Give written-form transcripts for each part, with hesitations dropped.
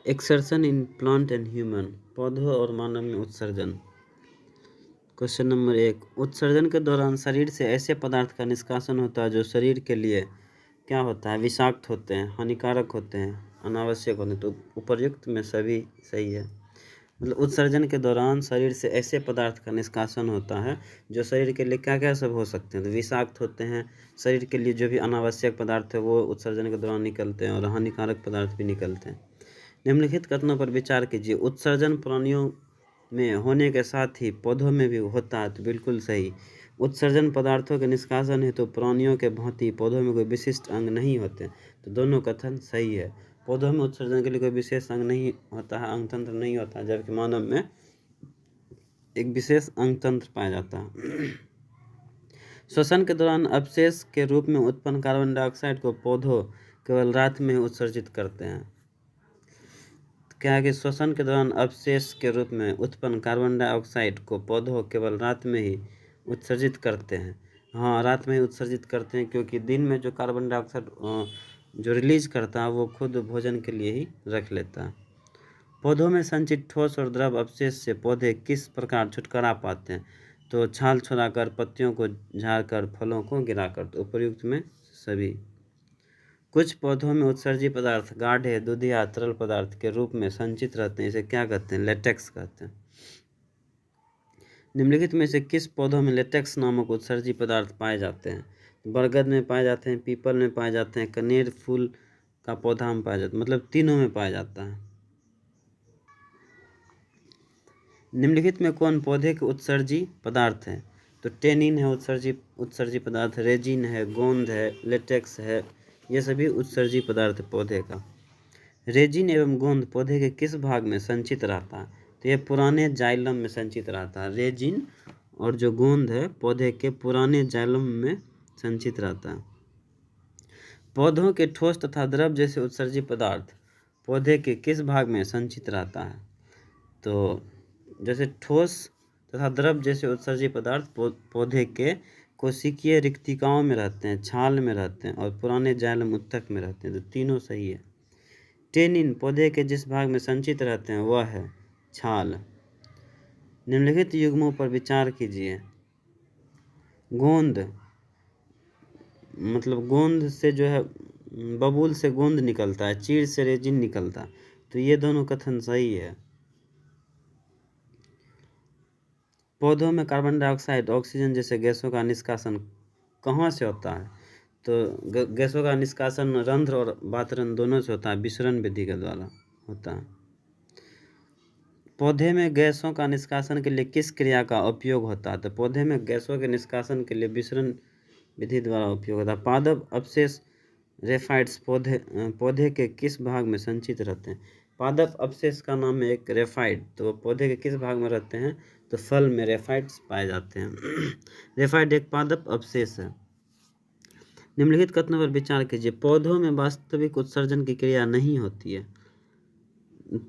Exertion in plant and human, पौधों और मानव में उत्सर्जन। क्वेश्चन नंबर 1, उत्सर्जन के दौरान शरीर से ऐसे पदार्थ का निष्कासन होता है जो शरीर के लिए क्या होता है, विषाक्त होते हैं, हानिकारक होते हैं, अनावश्यक होते हैं। तो उपर्युक्त में सभी सही है। मतलब उत्सर्जन के दौरान शरीर से ऐसे पदार्थ का निष्कासन होता है जो शरीर के लिए क्या क्या सब हो सकते हैं, तो विषाक्त होते हैं। शरीर के लिए जो भी अनावश्यक पदार्थ है वो उत्सर्जन के दौरान निकलते हैं और हानिकारक पदार्थ भी निकलते हैं। निम्नलिखित कथनों पर विचार कीजिए। उत्सर्जन प्राणियों में होने के साथ ही पौधों में भी होता है, तो बिल्कुल सही। उत्सर्जन पदार्थों के निष्कासन हेतु प्राणियों के भांति पौधों में कोई विशिष्ट अंग नहीं होते, तो दोनों कथन सही है। पौधों में उत्सर्जन के लिए कोई विशेष अंग नहीं होता है, अंग तंत्र नहीं होता है, जबकि मानव में एक विशेष अंग तंत्र पाया जाता है। श्वसन के दौरान अवशेष के रूप में उत्पन्न कार्बन डाइऑक्साइड को पौधों केवल रात में उत्सर्जित करते हैं। क्या है कि श्वसन के दौरान अवशेष के रूप में उत्पन्न कार्बन डाइऑक्साइड को पौधों केवल रात में ही उत्सर्जित करते हैं। हाँ, रात में ही उत्सर्जित करते हैं, क्योंकि दिन में जो कार्बन डाइऑक्साइड जो रिलीज करता है वो खुद भोजन के लिए ही रख लेता है। पौधों में संचित ठोस और द्रव अवशेष से पौधे किस प्रकार छुटकारा पाते हैं, तो छाल छुड़ाकर, पत्तियों को झाड़कर, फलों को गिराकर। तो उपर्युक्त में सभी। कुछ पौधों में उत्सर्जी पदार्थ गाढ़े दूधिया तरल पदार्थ के रूप में संचित रहते हैं, इसे क्या कहते हैं, लेटेक्स कहते हैं। निम्नलिखित में से किस पौधों में लेटेक्स नामक उत्सर्जी पदार्थ पाए जाते हैं? बरगद में पाए जाते हैं, पीपल में पाए जाते हैं, कनेर फूल का पौधा में पाया जाता है, मतलब तीनों में पाया जाता है। निम्नलिखित में कौन पौधे के उत्सर्जी पदार्थ हैं? तो टेनिन है उत्सर्जी पदार्थ, रेजिन है, गोंद है, लेटेक्स है, ये सभी उत्सर्जी पदार्थ पौधे का। रेजिन एवं गोंद पौधे के किस भाग में संचित रहता है? तो यह पुराने जाइलम में संचित रहता है। रेजिन और जो गोंद है पौधे के पुराने जाइलम में संचित रहता है। पौधों के ठोस तथा द्रव जैसे उत्सर्जी पदार्थ पौधे के किस भाग में संचित रहता है? तो जैसे ठोस तथा द्रव जैसे उत्सर्जी पदार्थ पौधे के कोशिकीय रिक्तिकाओं में रहते हैं, छाल में रहते हैं और पुराने जाइलम उत्तक में रहते हैं, तो तीनों सही है। टेनिन पौधे के जिस भाग में संचित रहते हैं वह है छाल। निम्नलिखित युग्मों पर विचार कीजिए। गोंद, मतलब गोंद से जो है बबूल से गोंद निकलता है, चीड़ से रेजिन निकलता है, तो ये दोनों कथन सही है। पौधों में कार्बन डाइऑक्साइड, ऑक्सीजन जैसे गैसों का निष्कासन कहाँ से होता है? तो गैसों का निष्कासन रंध्र और वातरन दोनों से होता है, विसरण विधि के द्वारा होता है। पौधे में गैसों का निष्कासन के लिए किस क्रिया का उपयोग होता है? तो पौधे में गैसों के निष्कासन के लिए विसरण विधि द्वारा उपयोग होता है। पादप अवशेष रेफाइड्स पौधे के किस भाग में संचित रहते हैं? पादप अवशेष का नाम है एक रेफाइड, तो पौधे के किस भाग में रहते हैं? तो फल में रेफाइड्स पाए जाते हैं। रेफाइड एक पादप अवशेष है। निम्नलिखित कथनों पर विचार कीजिए। पौधों में वास्तविक उत्सर्जन की क्रिया नहीं होती है।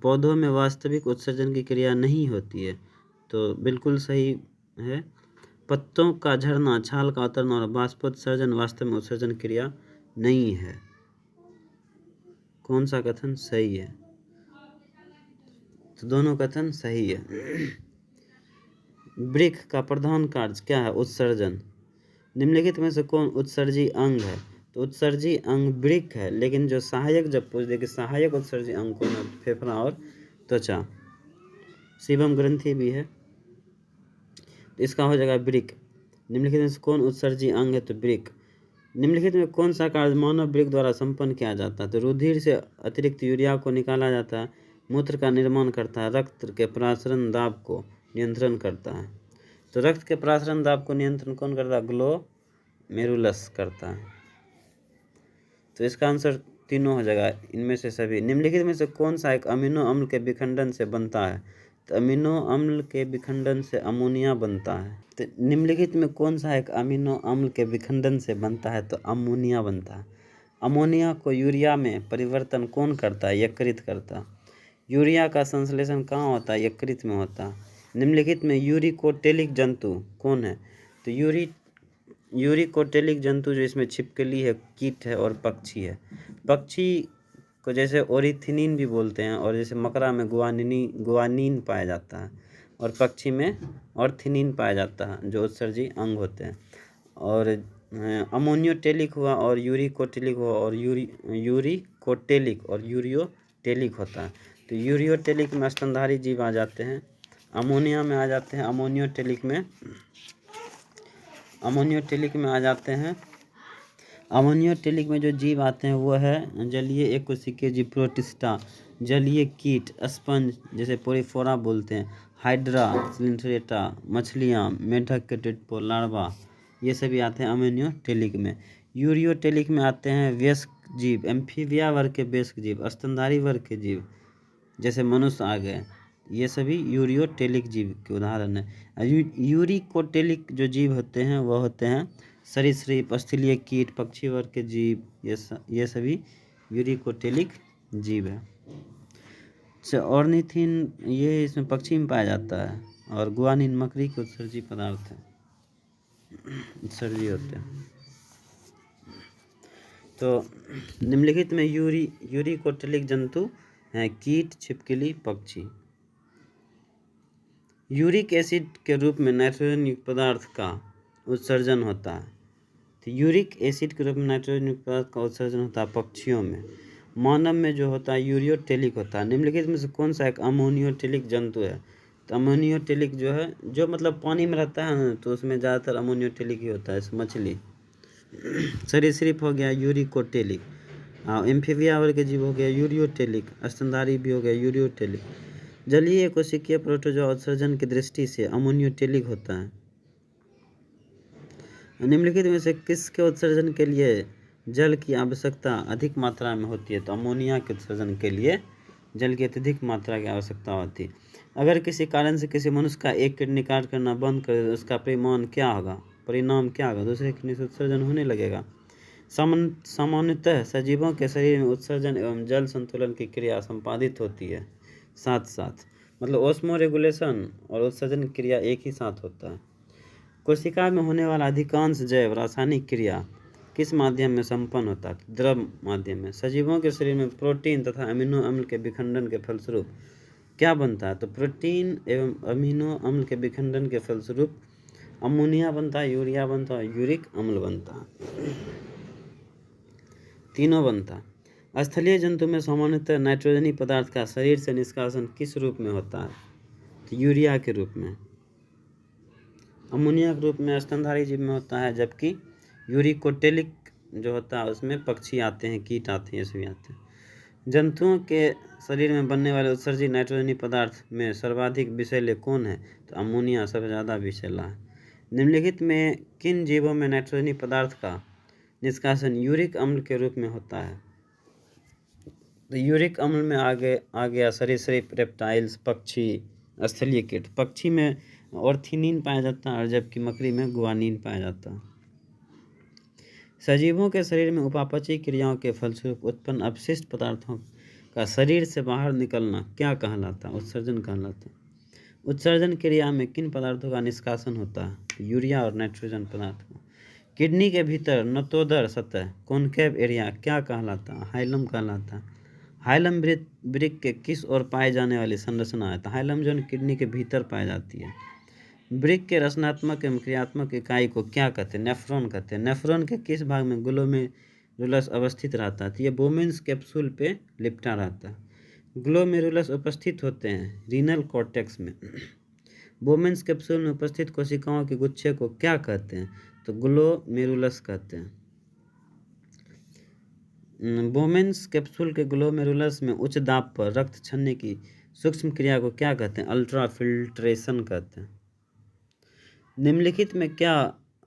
पौधों में वास्तविक उत्सर्जन की क्रिया नहीं होती है, तो बिल्कुल सही है। पत्तों का झड़ना, छाल का उतरना और बाष्पोत्सर्जन वास्तव में उत्सर्जन क्रिया नहीं है। कौन सा कथन सही है? तो दोनों कथन सही है। वृक्क का प्रधान कार्य क्या है? उत्सर्जन। निम्नलिखित में से कौन उत्सर्जी अंग है? तो उत्सर्जी अंग वृक्क है, लेकिन जो सहायक जब पूछ दे कि सहायक उत्सर्जी अंग कौन है, फेफड़ा और त्वचा। सीबम ग्रंथि भी है, तो इसका हो जाएगा वृक्क। निम्नलिखित में से कौन उत्सर्जी अंग है? तो वृक्क। निम्नलिखित में कौन सा कार्य मानव वृक्क द्वारा संपन्न किया जाता है? तो रुधिर से अतिरिक्त यूरिया को निकाला जाता है, मूत्र का निर्माण करता है, रक्त के प्रसारण दाब को नियंत्रण करता है। तो रक्त के प्रसारण दाब को नियंत्रण कौन करता है? ग्लोमेरुलस करता है। तो इसका आंसर तीनों हो जाएगा, इनमें से सभी। निम्नलिखित में से कौन सा एक अमीनो अम्ल के विखंडन से बनता है? तो अमीनो अम्ल के विखंडन से अमोनिया बनता है। तो निम्नलिखित में कौन सा एक अमीनो अम्ल के विखंडन से बनता है? तो अमोनिया बनता है। अमोनिया को यूरिया में परिवर्तन कौन करता है? यकृत करता है। यूरिया का संश्लेषण कहाँ होता है? यकृत में होता है। निम्नलिखित में यूरिकोटेलिक जंतु कौन है? तो यूरिकोटेलिक जंतु जो इसमें छिपकली है, कीट है और पक्षी है। पक्षी को जैसे ओरिथिनिन भी बोलते हैं, और जैसे मकरा में गुआनिन पाया जाता है, और पक्षी में ऑर्थिनिन पाया जाता है, जो उत्सर्जी अंग होते हैं। और अमोनियोटेलिक हुआ, और यूरिकोटेलिक हुआ, और यूरिकोटेलिक और यूरियोटेलिक होता है। तो यूरियोटेलिक में स्तनधारी जीव आ जाते हैं, अमोनिया में आ जाते हैं, अमोनियोटेलिक में आ जाते हैं। अमोनियोटेलिक में जो जीव आते हैं वो है जलीय एककोशिकीय जीव, प्रोटिस्टा, जलीय कीट, स्पंज जैसे पोरीफोरा बोलते हैं, हाइड्रा, सिलिंथ्रेटा, मछलियाँ, मेढक के टेडपोल, लार्वा, ये सभी आते हैं अमोनियोटेलिक में। यूरियोटेलिक में आते हैं वयस्क जीव, एम्फीबिया वर्ग के वयस्क जीव, स्तनधारी वर्ग के जीव जैसे मनुष्य आ गए, ये सभी यूरियोटेलिक जीव के उदाहरण है। यूरिकोटेलिक जो जीव होते हैं वह होते हैं सरीसृप, स्थलीय कीट, पक्षी वर्ग के जीव, ये सभी यूरिकोटेलिक जीव है। ऑर्निथिन ये इसमें पक्षी में पाया जाता है, और गुआनिन मकड़ी के उत्सर्जी पदार्थ है, उत्सर्जी होते हैं। तो निम्नलिखित में यूरिकोटेलिक जंतु हैं कीट, छिपकली, पक्षी। यूरिक एसिड के रूप में नाइट्रोजन युक्त पदार्थ का उत्सर्जन होता है। तो यूरिक एसिड के रूप में नाइट्रोजन युक्त पदार्थ का उत्सर्जन होता है पक्षियों में। मानव में जो होता है यूरियोटेलिक होता है। निम्नलिखित में से कौन सा एक अमोनियोटेलिक जंतु है? तो अमोनियोटेलिक जो है, जो मतलब पानी में रहता है ना, तो उसमें ज़्यादातर अमोनियोटेलिक ही होता है। मछली, सरीसृप हो गया यूरिकोटेलिक, एम्फीबिया वर्ग के जीव हो गया यूरियोटेलिक, स्तनधारी भी हो गया यूरियोटेलिक। जलीय कोशिकीय प्रोटोजोआ उत्सर्जन की दृष्टि से अमोनियोटेलिक होता है। निम्नलिखित में से किसके उत्सर्जन के लिए जल की आवश्यकता अधिक मात्रा में होती है? तो अमोनिया के उत्सर्जन के लिए जल की अत्यधिक मात्रा की आवश्यकता होती है। अगर किसी कारण से किसी मनुष्य का एक किडनी कार्य करना बंद कर दे, उसका परिणाम क्या होगा? दूसरे किडनी से उत्सर्जन होने लगेगा। सामान्यतः सजीवों के शरीर में उत्सर्जन एवं जल संतुलन की क्रिया संपादित होती है साथ साथ, मतलब ऑस्मो रेगुलेशन और उत्सर्जन की क्रिया एक ही साथ होता है। कोशिका में होने वाला अधिकांश जैव रासायनिक क्रिया किस माध्यम में संपन्न होता है? द्रव माध्यम में। सजीवों के शरीर में प्रोटीन तथा अमीनो अम्ल के विखंडन के फलस्वरूप क्या बनता है? तो प्रोटीन एवं अमीनो अम्ल के विखंडन के फलस्वरूप अमोनिया बनता है, यूरिया बनता है, यूरिक अम्ल बनता है, तीनों बनता है। स्थलीय जंतु में सामान्यतः नाइट्रोजनी पदार्थ का शरीर से निष्कासन किस रूप में होता है? तो यूरिया के रूप में। अमोनिया के रूप में स्तनधारी जीव में होता है, जबकि यूरिकोटेलिक जो होता है उसमें पक्षी आते हैं, कीट आते हैं, ये सभी आते हैं। जंतुओं के शरीर में बनने वाले उत्सर्जित नाइट्रोजनी पदार्थ में सर्वाधिक विषैले कौन है? तो अमोनिया सबसे ज़्यादा विषैला है। निम्नलिखित में किन जीवों में नाइट्रोजनी पदार्थ का निष्कासन यूरिक अम्ल के रूप में होता है? तो यूरिक अम्ल में आ गया सरीसृप, रेप्टाइल्स, पक्षी, स्थलीय कीट। पक्षी में ऑर्थिनिन पाया जाता है, और जबकि मकड़ी में गुआनिन पाया जाता है। सजीवों के शरीर में उपापचयी क्रियाओं के फलस्वरूप उत्पन्न अपशिष्ट पदार्थों का शरीर से बाहर निकलना क्या कहलाता है? उत्सर्जन कहलाता है। उत्सर्जन क्रिया में किन पदार्थों का निष्कासन होता है? यूरिया और नाइट्रोजन पदार्थ का। किडनी के भीतर नतोदर सतह, कॉनकेव एरिया क्या कहलाता है? हाइलम कहलाता है। हाइलम वृक्क के किस ओर पाए जाने वाली संरचना है? तो हाइलम जो किडनी के भीतर पाई जाती है। वृक्क के रचनात्मक एवं क्रियात्मक इकाई को क्या कहते हैं? नेफ्रॉन कहते हैं। नेफ्रॉन के किस भाग में ग्लोमेरुलस अवस्थित रहता है? तो ये बोमेन्स कैप्सूल पे लिपटा रहता है। ग्लोमेरुलस उपस्थित होते हैं रीनल कॉर्टेक्स में। बोमेन्स कैप्सूल में उपस्थित कोशिकाओं के गुच्छे को क्या कहते हैं? तो ग्लोमेरुलस कहते हैं। बोमेन्स कैप्सूल के ग्लोमेरुलस में उच्च दाब पर रक्त छनने की सूक्ष्म क्रिया को क्या कहते हैं? अल्ट्राफिल्ट्रेशन कहते हैं। निम्नलिखित में क्या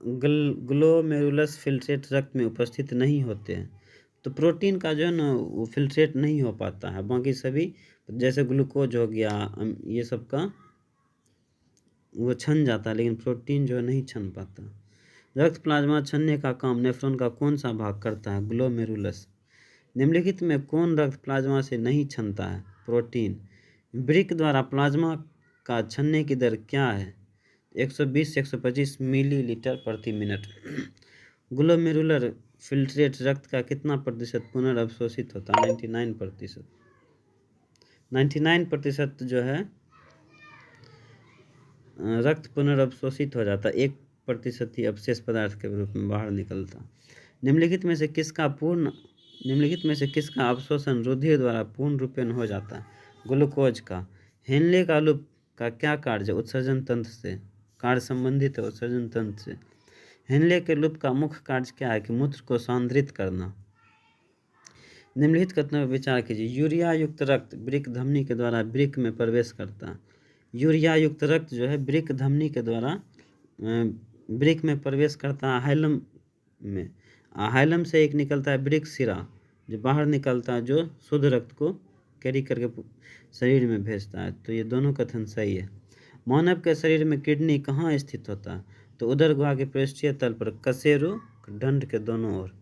ग्लोमेरुलस फिल्ट्रेट रक्त में उपस्थित नहीं होते हैं? तो प्रोटीन का जो है ना वो फिल्ट्रेट नहीं हो पाता है, बाकी सभी जैसे ग्लूकोज हो गया ये सब का वो छन जाता है, लेकिन प्रोटीन जो है नहीं छन पाता। रक्त प्लाज्मा छनने का काम नेफ्रॉन का कौन सा भाग करता है? ग्लोमेरुलस। निम्नलिखित में कौन रक्त प्लाज्मा से नहीं छनता है? प्रोटीन। वृक्क द्वारा प्लाज्मा का छनने की दर क्या है? 120 से 125 मिलीलीटर प्रति मिनट। ग्लोमेरुलर फिल्ट्रेट रक्त का कितना प्रतिशत पुनर्अवशोषित होता है? 99%। 99% जो है रक्त पुनर्अवशोषित हो जाता, 1% ही अवशेष पदार्थ के रूप में बाहर निकलता। निम्नलिखित में से किसका अवशोषण रुधिर द्वारा पूर्ण रूपेण हो जाता है? ग्लूकोज का। हेनले का लूप का क्या कार्य उत्सर्जन तंत्र से कार्य संबंधित है? उत्सर्जन तंत्र से। हेनले के लूप का मुख्य कार्य क्या है? कि मूत्र को सांद्रित करना। निम्नलिखित कथनों पर विचार कीजिए। यूरिया युक्त रक्त वृक्क धमनी के द्वारा वृक्क में प्रवेश करता है। यूरिया युक्त रक्त जो है वृक्क धमनी के द्वारा वृक्क में प्रवेश करता है हाइलम में। हाइलम से एक निकलता है वृक्क शिरा जो बाहर निकलता है, जो शुद्ध रक्त को कैरी करके शरीर में भेजता है। तो ये दोनों कथन सही है। मानव के शरीर में किडनी कहाँ स्थित होता है? तो उदर गुहा के पृष्ठीय तल पर, कशेरु दंड के दोनों ओर।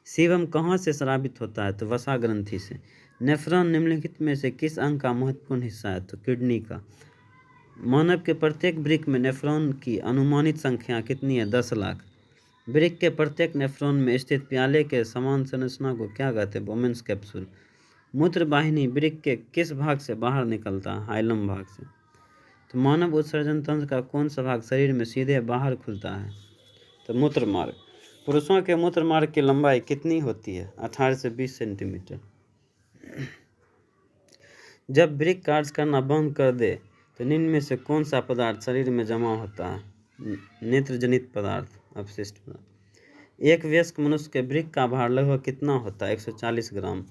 सीवम कहाँ से स्रावित होता है? तो वसा ग्रंथि से। नेफ्रॉन निम्नलिखित में से किस अंग का महत्वपूर्ण हिस्सा है? तो किडनी का। मानव के प्रत्येक वृक्क में नेफ्रॉन की अनुमानित संख्या कितनी है? 10 लाख। वृक्क के प्रत्येक नेफ्रॉन में स्थित प्याले के समान संरचना को क्या कहते हैं? Bowman's capsule. मूत्र वाहिनी वृक्क के किस भाग से बाहर निकलता है? हाइलम भाग से। तो मानव उत्सर्जन तंत्र का कौन सा भाग शरीर में सीधे बाहर खुलता है? तो मूत्र मार्ग। पुरुषों के मूत्र मार्ग की लंबाई कितनी होती है? 18 से 20 सेंटीमीटर। जब वृक्क कार्य करना बंद कर दे तो निम्न में से कौन सा पदार्थ शरीर में जमा होता है? नेत्रजनित पदार्थ, अपशिष्ट पदार्थ। एक वयस्क मनुष्य के वृक्क का भार लगभग कितना होता है? 140 ग्राम।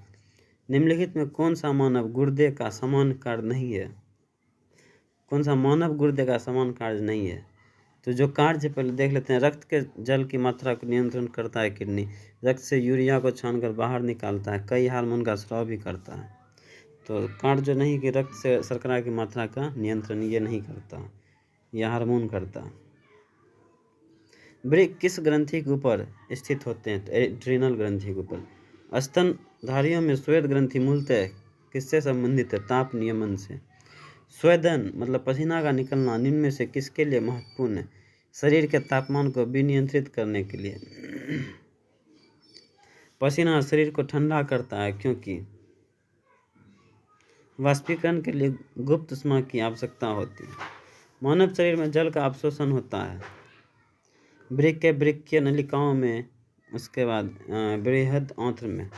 निम्नलिखित में कौन सा मानव गुर्दे का समान कार्य नहीं है? कौन सा मानव गुर्दे का समान कार्य नहीं है? तो जो कार्य पहले देख लेते हैं। रक्त के जल की मात्रा को नियंत्रण करता है किडनी। रक्त से यूरिया को छानकर बाहर निकालता है। कई हार्मोन का स्राव भी करता है। तो कार्य जो नहीं कि रक्त से शर्करा की मात्रा का नियंत्रण ये नहीं करता, यह हार्मोन करता है। वृक्क किस ग्रंथि के ऊपर स्थित होते हैं? तो एड्रिनल ग्रंथि के ऊपर। स्तनधारियों में श्वेत ग्रंथि मूलतः किससे संबंधित है? ताप नियमन से। स्वेदन मतलब पसीना का निकलना निम्न में से किसके लिए महत्वपूर्ण है? शरीर के तापमान को विनियंत्रित करने के लिए। पसीना शरीर को ठंडा करता है क्योंकि वाष्पीकरण के लिए गुप्त ऊष्मा की आवश्यकता होती है। मानव शरीर में जल का अवशोषण होता है वृक्क के वृक्कीय नलिकाओं में, उसके बाद बृहद आंत्र में।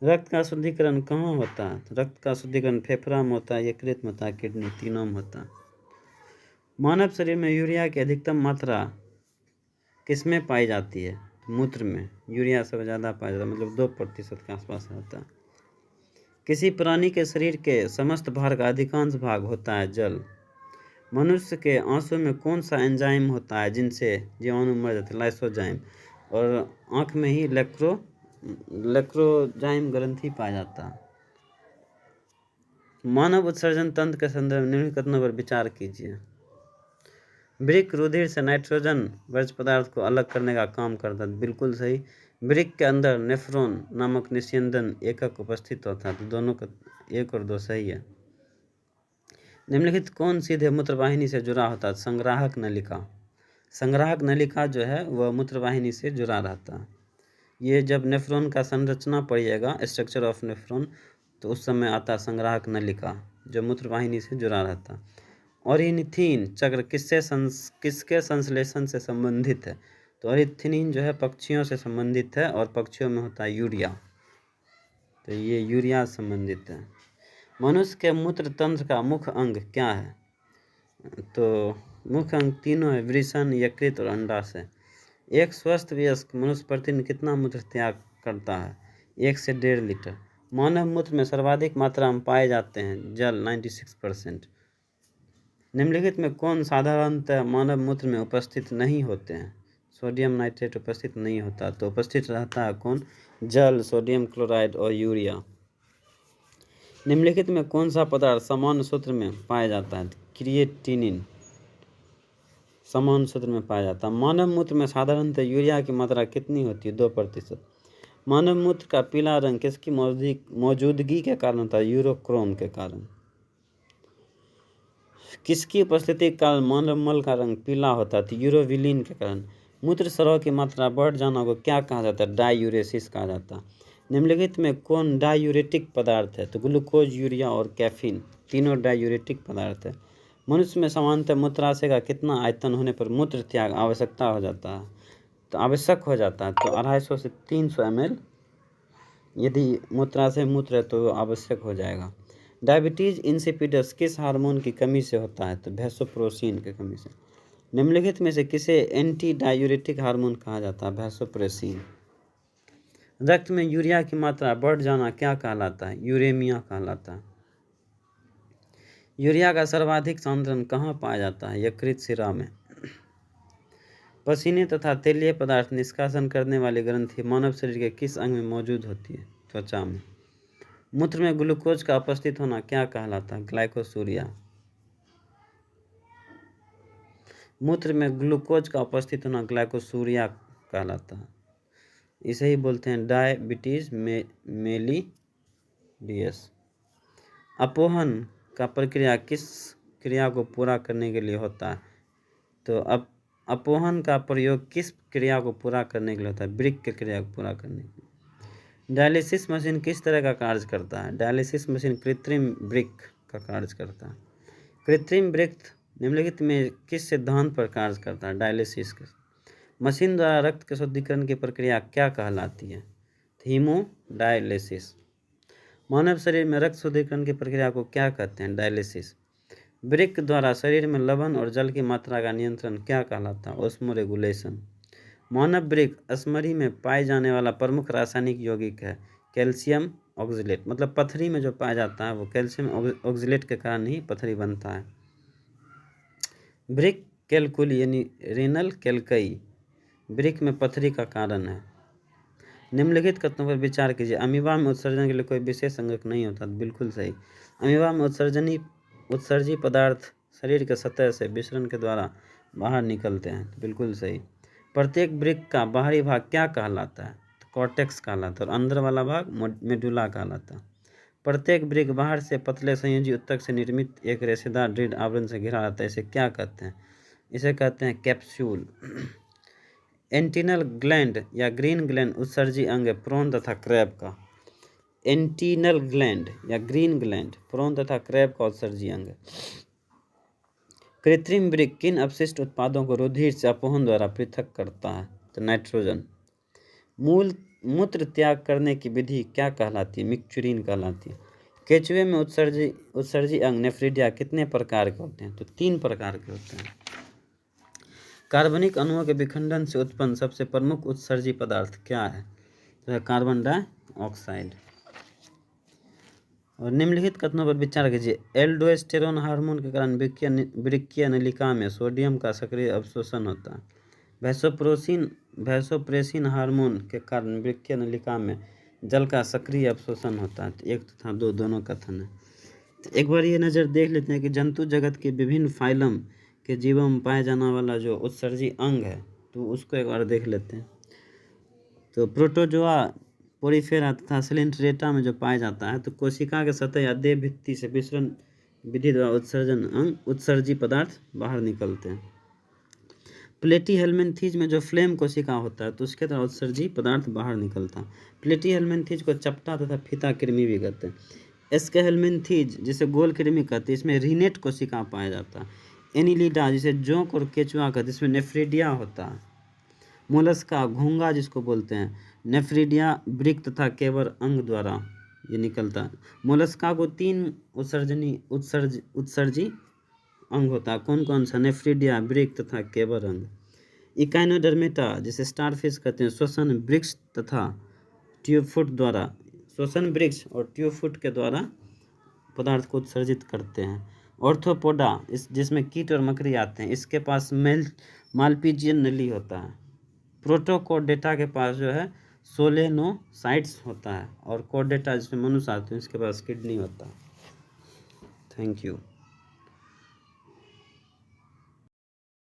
रक्त का शुद्धिकरण कहाँ होता है? रक्त का शुद्धिकरण फेफड़ा में होता है, यकृत में होता है, किडनी, तीनों में होता है। मानव शरीर में यूरिया की अधिकतम मात्रा किसमें पाई जाती है? मूत्र में यूरिया सबसे ज़्यादा पाया जाता है, मतलब 2% के आसपास रहता है। किसी प्राणी के शरीर के समस्त भार का अधिकांश भाग होता है जल। मनुष्य के आंसू में कौन सा एंजाइम होता है जिनसे जीवाणु मर जाते हैं? लाइसोजाइम। और आँख में ही लेक्रोजाइम ग्रंथि पाया जाता है। मानव उत्सर्जन तंत्र के संदर्भ में निम्न कथनों पर विचार कीजिए। वृक्क रुधिर से नाइट्रोजन वर्ज्य पदार्थ को अलग करने का काम करता है। बिल्कुल सही। वृक्क के अंदर नेफ्रॉन नामक निस्यंदन एकक उपस्थित होता है। तो दोनों का 1 और 2 सही है। निम्नलिखित कौन सीधे मूत्रवाहिनी से जुड़ा होता है? संग्राहक नलिका। संग्राहक नलिका जो है वह मूत्रवाहिनी से जुड़ा रहता है। ये जब नेफ्रॉन का संरचना पढ़िएगा, स्ट्रक्चर ऑफ नेफ्रॉन, तो उस समय आता है संग्राहक नलिका जो मूत्रवाहिनी से जुड़ा रहता है। ऑरिनिथिन चक्र किसके संश्लेषण से संबंधित है? तो ऑरिनिथिन जो है पक्षियों से संबंधित है और पक्षियों में होता है यूरिया, तो ये यूरिया संबंधित है। मनुष्य के मूत्र तंत्र का मुख्य अंग क्या है? तो मुख्य अंग तीनों है, वृषण, यकृत और अंडाशय। एक स्वस्थ वयस्क मनुष्य प्रतिदिन कितना मूत्र त्याग करता है? 1 से 1.5 लीटर। मानव मूत्र में सर्वाधिक मात्रा में पाए जाते हैं जल, 96%। निम्नलिखित में कौन साधारणतः मानव मूत्र में उपस्थित नहीं होते हैं? सोडियम नाइट्रेट उपस्थित नहीं होता, तो उपस्थित रहता है कौन? जल, सोडियम क्लोराइड और यूरिया। निम्नलिखित में कौन सा पदार्थ समान सूत्र में पाया जाता है? क्रिएटिनिन समान सूत्र में पाया जाता है। मानव मूत्र में साधारणतः यूरिया की मात्रा कितनी होती है? 2%। मानव मूत्र का पीला रंग किसकी मौजूदगी के कारण होता है? यूरोक्रोम के कारण। किसकी उपस्थिति का मानव मल का रंग पीला होता है? तो यूरोविलिन के कारण। मूत्र स्राव की मात्रा बढ़ जाना को क्या कहा जाता है? डायूरेसिस कहा जाता है। निम्नलिखित में कौन डायूरेटिक पदार्थ है? तो ग्लूकोज, यूरिया और कैफीन, तीनों डायूरेटिक पदार्थ है। मनुष्य में सामान्यतः मूत्राशय का कितना आयतन होने पर मूत्र त्याग आवश्यकता हो जाता है? तो आवश्यक हो जाता है तो 250 से 300 ml यदि मूत्राशय मूत्र है तो आवश्यक हो जाएगा। डायबिटीज इंसिपिडस किस हार्मोन की कमी से होता है? तो वैसोप्रेसिन की कमी से। निम्नलिखित में से किसे एंटी डायूरेटिक हार्मोन कहा जाता है? वैसोप्रेसिन। रक्त में यूरिया की मात्रा बढ़ जाना क्या कहलाता है? यूरेमिया कहलाता है। यूरिया का सर्वाधिक सांद्रण कहाँ पाया जाता है? यकृत शिरा में। पसीने तथा तेलीय पदार्थ निष्कासन करने वाली ग्रंथि मानव शरीर के किस अंग में मौजूद होती है? त्वचा में। मूत्र में ग्लूकोज का उपस्थित होना क्या कहलाता है? ग्लाइकोसूरिया। मूत्र में ग्लूकोज का उपस्थित होना ग्लाइकोसूरिया कहलाता है। इसे ही बोलते हैं डायबिटीज मेलिडियस। अपोहन का प्रक्रिया किस क्रिया को पूरा करने के लिए होता है? तो अब अपोहन का प्रयोग किस क्रिया को पूरा करने के लिए होता है? ब्रिक की क्रिया को पूरा करने के लिए। डायलिसिस मशीन किस तरह का कार्य करता है? डायलिसिस मशीन कृत्रिम ब्रिक का कार्य करता है। कृत्रिम ब्रिक निम्नलिखित में किस सिद्धांत पर कार्य करता है? डायलिसिस के। मशीन द्वारा रक्त के शुद्धिकरण की प्रक्रिया क्या कहलाती है? हीमोडायलिसिस। मानव शरीर में रक्त शुद्धिकरण की प्रक्रिया को क्या कहते हैं? डायलिसिस। ब्रिक द्वारा शरीर में लवण और जल की मात्रा का नियंत्रण क्या कहलाता है? ऑस्मोरेगुलेशन। मानव ब्रिक स्मरी में पाए जाने वाला प्रमुख रासायनिक यौगिक है कैल्शियम ऑक्जेलेट। मतलब पथरी में जो पाया जाता है वो कैल्शियम ऑक्जेलेट के कारण ही पथरी बनता है। ब्रिक कैलकुली यानी रेनल कैल्कई ब्रिक में पथरी का कारण है। निम्नलिखित कथनों पर विचार कीजिए। अमीबा में उत्सर्जन के लिए कोई विशेष अंगक नहीं होता। बिल्कुल सही। अमीबा में उत्सर्जी पदार्थ शरीर के सतह से विसरण के द्वारा बाहर निकलते हैं। बिल्कुल सही। प्रत्येक ब्रिक का बाहरी भाग क्या कहलाता है? तो कॉर्टेक्स कहलाता है और अंदर वाला भाग मेडुला कहलाता है। प्रत्येक ब्रिक बाहर से पतले संयोजी उत्तक से निर्मित एक रेशेदार दृढ़ आवरण से घिरा रहता है। इसे क्या कहते हैं? इसे कहते हैं कैप्सूल। एंटीनल ग्लैंड या ग्रीन ग्लैंड उत्सर्जी अंग है प्रॉन तथा क्रैब का। एंटीनल ग्लैंड या ग्रीन ग्लैंड प्रॉन तथा क्रैब का उत्सर्जी अंग है। कृत्रिम ब्रिक किन अपशिष्ट उत्पादों को रुधिर से अपोहन द्वारा पृथक करता है? तो नाइट्रोजन। मूत्र त्याग करने की विधि क्या कहलाती है? मिक्चुरिन कहलाती है। केचुए में उत्सर्जी अंग नेफ्रिडिया कितने प्रकार के होते हैं? तो 3 प्रकार के होते हैं। कार्बनिक अणुओं के विखंडन से उत्पन्न सबसे प्रमुख उत्सर्जी पदार्थ क्या है? तो है कार्बन डाइऑक्साइड। और निम्नलिखित कथनों पर विचार कीजिए। एल्डोस्टेरोन हार्मोन के कारण वृक्कीय नलिका में सोडियम का सक्रिय अवशोषण होता है। वैसोप्रेसिन हार्मोन के कारण वृक्कीय नलिका में जल का सक्रिय अवशोषण होता है। तो 1 तथा 2 दोनों कथन है। तो एक बार ये नज़र देख लेते हैं कि जंतु जगत के विभिन्न फाइलम के जीवों में पाया जाने वाला जो उत्सर्जी अंग है तो उसको एक बार देख लेते हैं। तो प्रोटोजोआ, पोरीफेरा तथा सिलेंट्रेटा में जो पाया जाता है तो कोशिका के सतह या देह भित्ति से विसरण विधि द्वारा उत्सर्जी पदार्थ बाहर निकलते हैं। प्लेटीहेल्मिन्थीज में जो फ्लेम कोशिका होता है तो उसके द्वारा उत्सर्जी पदार्थ बाहर निकलता है। प्लेटीहेल्मिन्थीज को चपटा तथा फीता कृमि भी कहते हैं। एस्केहेल्मिन्थीज जिसे गोल कृमि कहते हैं इसमें रिनेट कोशिका पाया जाता है। एनिलिडा जिसे जोंक और केचुआ कहते हैं इसमें नेफ्रिडिया होता है। मोलस्का घोंगा जिसको बोलते हैं नेफ्रिडिया ब्रिक तथा केवर अंग द्वारा ये निकलता है। मोलस्का को 3 उत्सर्जी अंग होता है। कौन कौन सा? नेफ्रिडिया, ब्रिक तथा केवर अंग। इकाइनोडर्मेटा जिसे स्टारफिश कहते हैं श्वसन वृक्ष तथा ट्यूबफुट द्वारा श्वसन वृक्ष और ट्यूबफुट के द्वारा पदार्थ को उत्सर्जित करते हैं। ऑर्थोपोडा जिसमें कीट और मकड़ी आते हैं इसके पास मालपीजियन नली होता है। प्रोटोकोडेटा के पास जो है सोलेनोसाइट्स होता है और कोडेटा जिसमें मनुष्य आते हैं इसके पास किडनी होता है। Thank you.